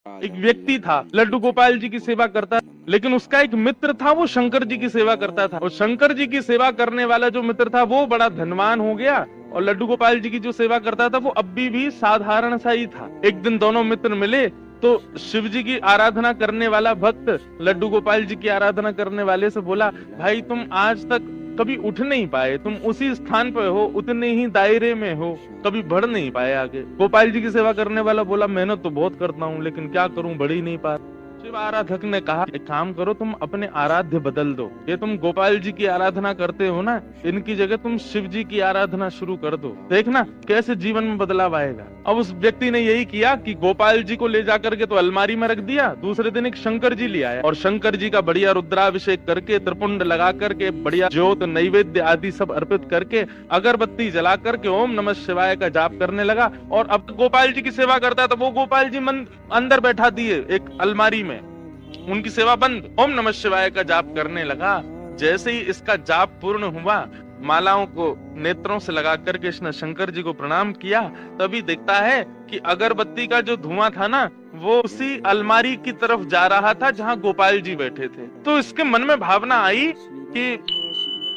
एक व्यक्ति था, लड्डू गोपाल जी की सेवा करता, लेकिन उसका एक मित्र था, वो शंकर जी की सेवा करता था। और शंकर जी की सेवा करने वाला जो मित्र था वो बड़ा धनवान हो गया, और लड्डू गोपाल जी की जो सेवा करता था वो अब भी साधारण सा ही था। एक दिन दोनों मित्र मिले तो शिव जी की आराधना करने वाला भक्त लड्डू गोपाल जी की आराधना करने वाले से बोला, भाई तुम आज तक कभी उठ नहीं पाए, तुम उसी स्थान पे हो, उतने ही दायरे में हो, कभी बढ़ नहीं पाए आगे। गोपाल जी की सेवा करने वाला बोला, मेहनत तो बहुत करता हूँ लेकिन क्या करूं, बढ़ ही नहीं पा। शिव आराधक ने कहा, एक काम करो, तुम अपने आराध्य बदल दो। ये तुम गोपाल जी की आराधना करते हो ना, इनकी जगह तुम शिव जी की आराधना शुरू कर दो, देखना कैसे जीवन में बदलाव आएगा। अब उस व्यक्ति ने यही किया कि गोपाल जी को ले जाकर के तो अलमारी में रख दिया, दूसरे दिन एक शंकर जी ले आया और शंकर जी का बढ़िया रुद्राभिषेक करके, त्रिपुंड लगा करके, बढ़िया ज्योत नैवेद्य आदि सब अर्पित करके, अगरबत्ती जला करके ओम नमः शिवाय का जाप करने लगा। और अब गोपाल जी की सेवा करता था, वो गोपाल जी मन अंदर बैठा दिए एक अलमारी में, उनकी सेवा बंद, ओम नमः शिवाय का जाप करने लगा। जैसे ही इसका जाप पूर्ण हुआ, मालाओं को नेत्रों से लगा करके इसने शंकर जी को प्रणाम किया, तभी देखता है कि अगरबत्ती का जो धुआं था ना, वो उसी अलमारी की तरफ जा रहा था जहां गोपाल जी बैठे थे। तो इसके मन में भावना आई कि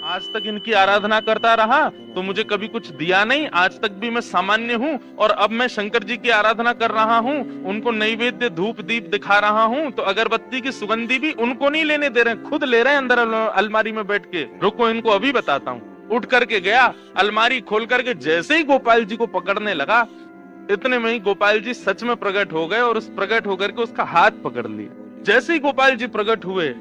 आज तक इनकी आराधना करता रहा तो मुझे कभी कुछ दिया नहीं, आज तक भी मैं सामान्य हूँ, और अब मैं शंकर जी की आराधना कर रहा हूँ, उनको नैवेद्य धूप दीप दिखा रहा हूँ, तो अगरबत्ती की सुगंधी भी उनको नहीं लेने दे रहे, खुद ले रहे हैं अंदर अलमारी में बैठ के। रुको इनको अभी बताता हूँ। उठ करके गया, अलमारी खोल करके जैसे ही गोपाल जी को पकड़ने लगा, इतने में ही गोपाल जी सच में प्रकट हो गए और उस प्रकट होकर के उसका हाथ पकड़ लिया। जैसे ही गोपाल जी प्रकट हुए,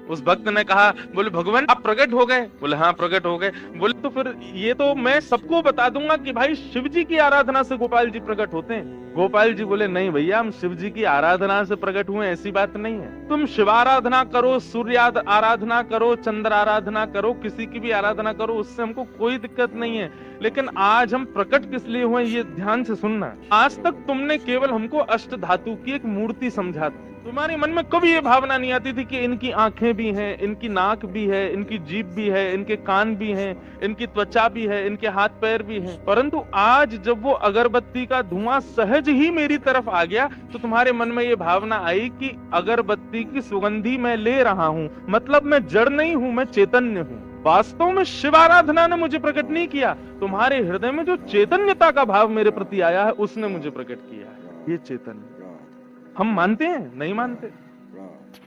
उस भक्त ने कहा, बोले भगवान आप प्रकट हो गए? बोले हाँ प्रकट हो गए। बोले तो फिर ये तो मैं सबको बता दूंगा कि भाई शिव जी की आराधना से गोपाल जी प्रकट होते हैं। गोपाल जी बोले, नहीं भैया, हम शिव जी की आराधना से प्रकट हुए, ऐसी बात नहीं है। तुम शिव आराधना करो, सूर्य आराधना करो, चंद्र आराधना करो, किसी की भी आराधना करो, उससे हमको कोई दिक्कत नहीं है, लेकिन आज हम प्रकट किस लिए हुए ये ध्यान से सुनना। आज तक तुमने केवल हमको अष्ट धातु की एक मूर्ति समझा, तुम्हारे मन में कभी ये भावना नहीं आती थी कि इनकी आंखें भी हैं, इनकी नाक भी है, इनकी जीभ भी है, इनके कान भी हैं, इनकी त्वचा भी है, इनके हाथ पैर भी हैं। परंतु आज जब वो अगरबत्ती का धुआं सहज ही मेरी तरफ आ गया, तो तुम्हारे मन में ये भावना आई कि अगरबत्ती की सुगंधी मैं ले रहा हूँ, मतलब मैं जड़ नहीं हूँ, मैं चैतन्य हूँ। वास्तव में शिव आराधना ने मुझे प्रकट नहीं किया, तुम्हारे हृदय में जो चैतन्यता का भाव मेरे प्रति आया है उसने मुझे प्रकट किया है। ये चैतन्य हम मानते हैं, नहीं मानते?